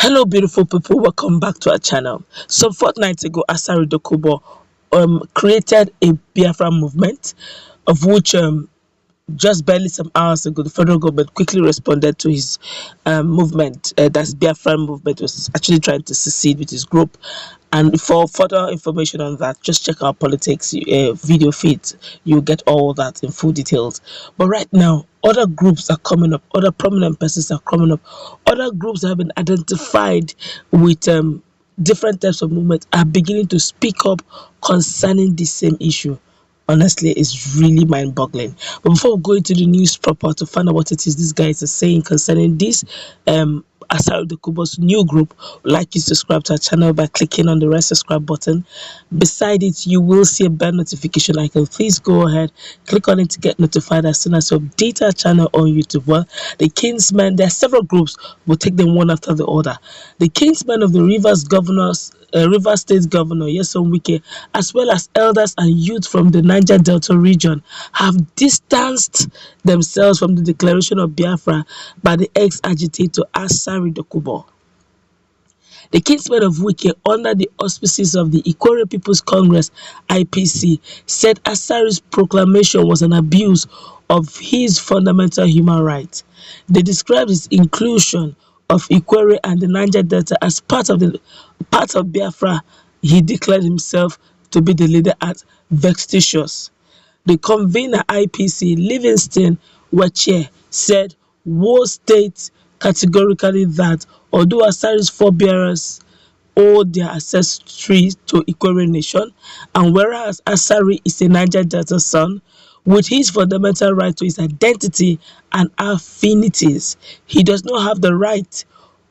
Hello, beautiful people. Welcome back to our channel. Some fortnights ago, Asari Dokubo created a Biafra movement, of which just barely some hours ago, the federal government quickly responded to his movement. That's Biafra movement was actually trying to secede with his group. And for further information on that, just check our politics video feeds. You'll get all that in full details. But right now, other groups are coming up. Other prominent persons are coming up. Other groups that have been identified with different types of movement are beginning to speak up concerning the same issue. Honestly, it's really mind-boggling. But before we go into the news proper to find out what it is these guys are saying concerning this Asari Dokubo's new group, like you subscribe to our channel by clicking on the red subscribe button. Beside it, you will see a bell notification icon. Please go ahead, click on it to get notified as soon as we update our channel on YouTube. Well, the Kingsmen, there are several groups. We'll take them one after the other. The Kingsmen of the Rivers State Governor Nyesom Wike, as well as elders and youth from the Niger Delta region, have distanced themselves from the declaration of Biafra by the ex-agitator Asari Dokubo. The kinsmen of Wike, under the auspices of the Igbo People's Congress (IPC), said Asari's proclamation was an abuse of his fundamental human rights. They described his inclusion of Igbo and the Niger Delta as part of Biafra. He declared himself to be the leader as vexatious. The convener IPC, Livingston Wache, said W0es states categorically that although Asari's forebearers owe their ancestry to Igbo nation, and whereas Asari is a Niger Delta son, with his fundamental right to his identity and affinities, he does not have the right,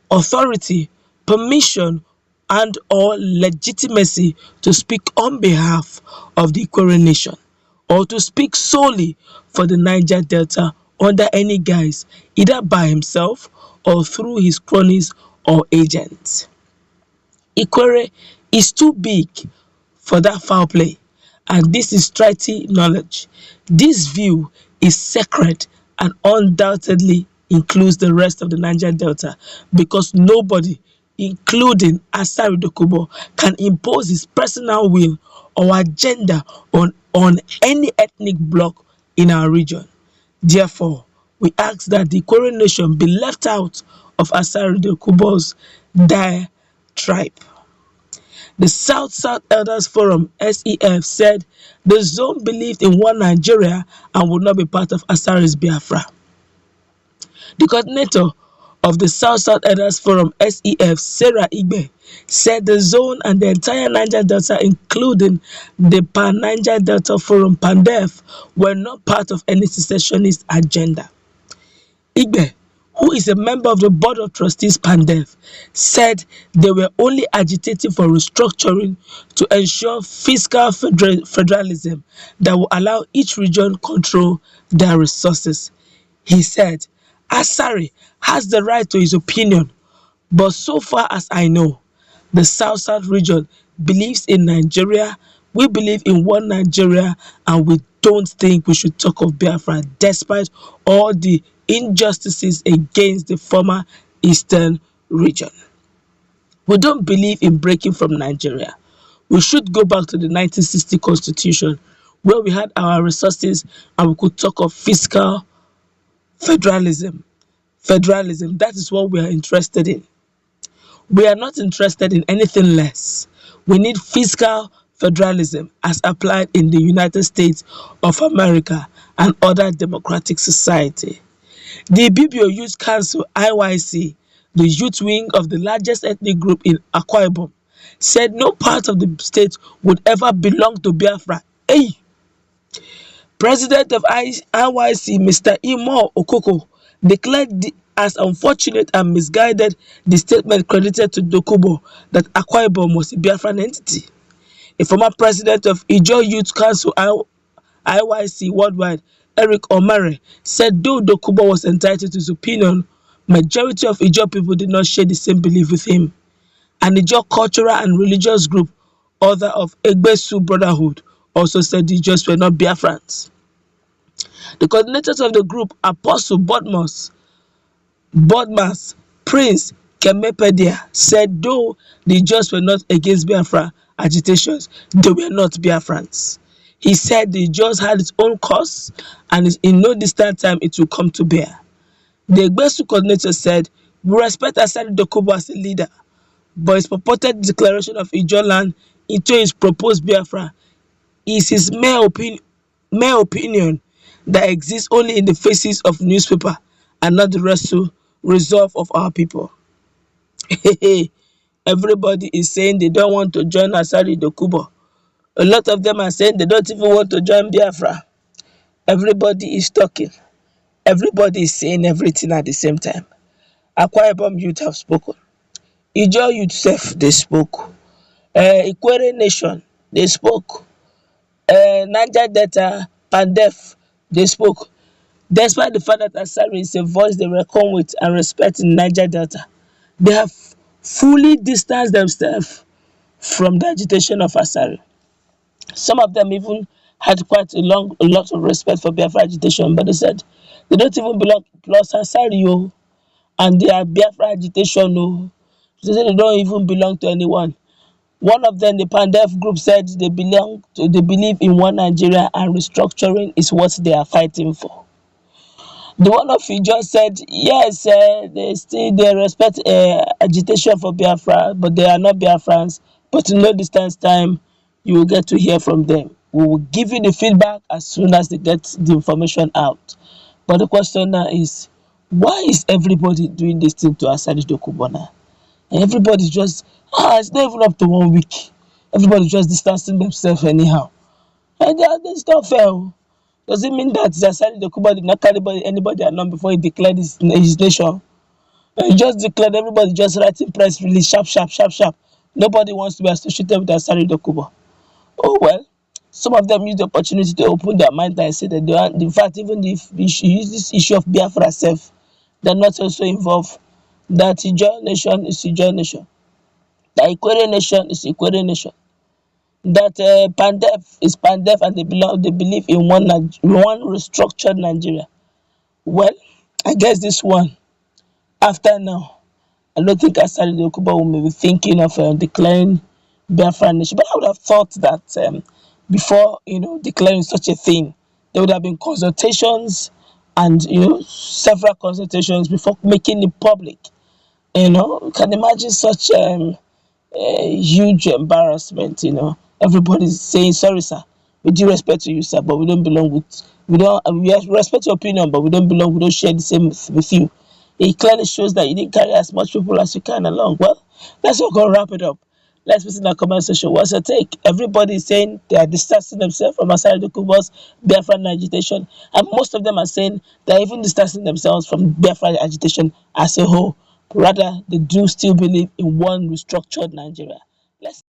authority, permission, and or legitimacy to speak on behalf of the Igbo nation, or to speak solely for the Niger Delta under any guise, either by himself or through his cronies or agents. Igbo is too big for that foul play, and this is treaty knowledge. This view is sacred and undoubtedly includes the rest of the Niger Delta, because nobody, including Asari Dokubo, can impose his personal will or agenda on any ethnic bloc in our region. Therefore, we ask that the Igbo nation be left out of Asari Dokubo's diatribe. The South-South Elders Forum (SEF) said the zone believed in one Nigeria and would not be part of Asari's Biafra. The coordinator of the South-South Elders Forum (SEF), Sarah Igbe, said the zone and the entire Niger Delta, including the Pan-Niger Delta Forum (PANDEFF), were not part of any secessionist agenda. Igbe, who is a member of the Board of Trustees PANDEFF, said they were only agitating for restructuring to ensure fiscal federalism that will allow each region control their resources. He said, Asari has the right to his opinion, but so far as I know, the South-South region believes in Nigeria, we believe in one Nigeria, and we don't think we should talk of Biafra despite all the injustices against the former Eastern region. We don't believe in breaking from Nigeria. We should go back to the 1960 constitution where we had our resources and we could talk of fiscal federalism. That is what we are interested in. We are not interested in anything less. We need fiscal federalism as applied in the United States of America and other democratic society. The Ibibio Youth Council (IYC), the youth wing of the largest ethnic group in Akwa Ibom, said no part of the state would ever belong to Biafra. Hey! President of IYC, Mr. Imo Okoko, declared as unfortunate and misguided the statement credited to Dokubo that Akwa Ibom was a Biafran entity. A former president of Igbo Youth Council (IYC) worldwide, Eric Omare, said though Dokubo was entitled to his opinion, majority of Igbo people did not share the same belief with him. An Igbo cultural and religious group, author of Egbesu Brotherhood, also said the Ijaws were not Biafrans. The coordinators of the group, Apostle Bodmas, Prince Kemepedia said though the Jaws were not against Biafra agitations, they were not Biafrans. He said the Jaws had its own cause and in no distant time it will come to bear. The Igbo coordinator said, "We respect Asari Dokubo as a leader, but his purported declaration of Ijoland into his proposed Biafra is his mere opinion that exists only in the faces of newspaper and not the resolve of our people." Everybody is saying they don't want to join Asari Dokubo. A lot of them are saying they don't even want to join Biafra. Everybody is talking. Everybody is saying everything at the same time. Akwa Ibom youth have spoken. Ijaw youth sef they spoke. Ikwere nation they spoke. Niger Delta PANDEFF they spoke. Despite the fact that Asari is a voice they reckon with and respect in Niger Delta, they have fully distanced themselves from the agitation of Asari. Some of them even had quite a lot of respect for Biafra agitation, but they said they don't even belong plus Asari and their Biafra agitation they say they don't even belong to anyone. One of them, the PANDEFF group, said they believe in one Nigeria and restructuring is what they are fighting for. The one of you just said yes, they respect agitation for Biafra, but they are not Biafrans. But in no distance time, you will get to hear from them. We will give you the feedback as soon as they get the information out. But the question now is, why is everybody doing this thing to Asari Dokubo now? And everybody just it's not even up to 1 week. Everybody just distancing themselves anyhow. And that's not fair. Does it mean that Asari Dokubo did not carry anybody along before he declared his nation? He just declared, everybody just writing press release, sharp, sharp, sharp, sharp. Nobody wants to be associated with Asari Dokubo. Oh well, some of them use the opportunity to open their mind and say that they are, in fact, even if you use this issue of Biafra self, they're not also involved. That Ijaw nation is Ijaw nation. That Ikwere nation is Ikwere nation. That PANDEFF is PANDEFF and they believe in one restructured Nigeria. Well, I guess this one, after now, I don't think Asari Dokubo will be thinking of declaring Biafra nation. But I would have thought that before declaring such a thing, there would have been consultations and several consultations before making it public. You can imagine such huge embarrassment. Everybody's saying sorry sir, with due respect to you sir, but we don't belong with we respect your opinion, but we don't share the same with you. It clearly shows that you didn't carry as much people as you can along. Well, let's all go wrap it up. Let's put in the comment section, what's your take? Everybody is saying they are distancing themselves from Asari Dokubo's Biafra agitation, and most of them are saying they are even distancing themselves from Biafra agitation as a whole. Rather, they do still believe in one restructured Nigeria. Let's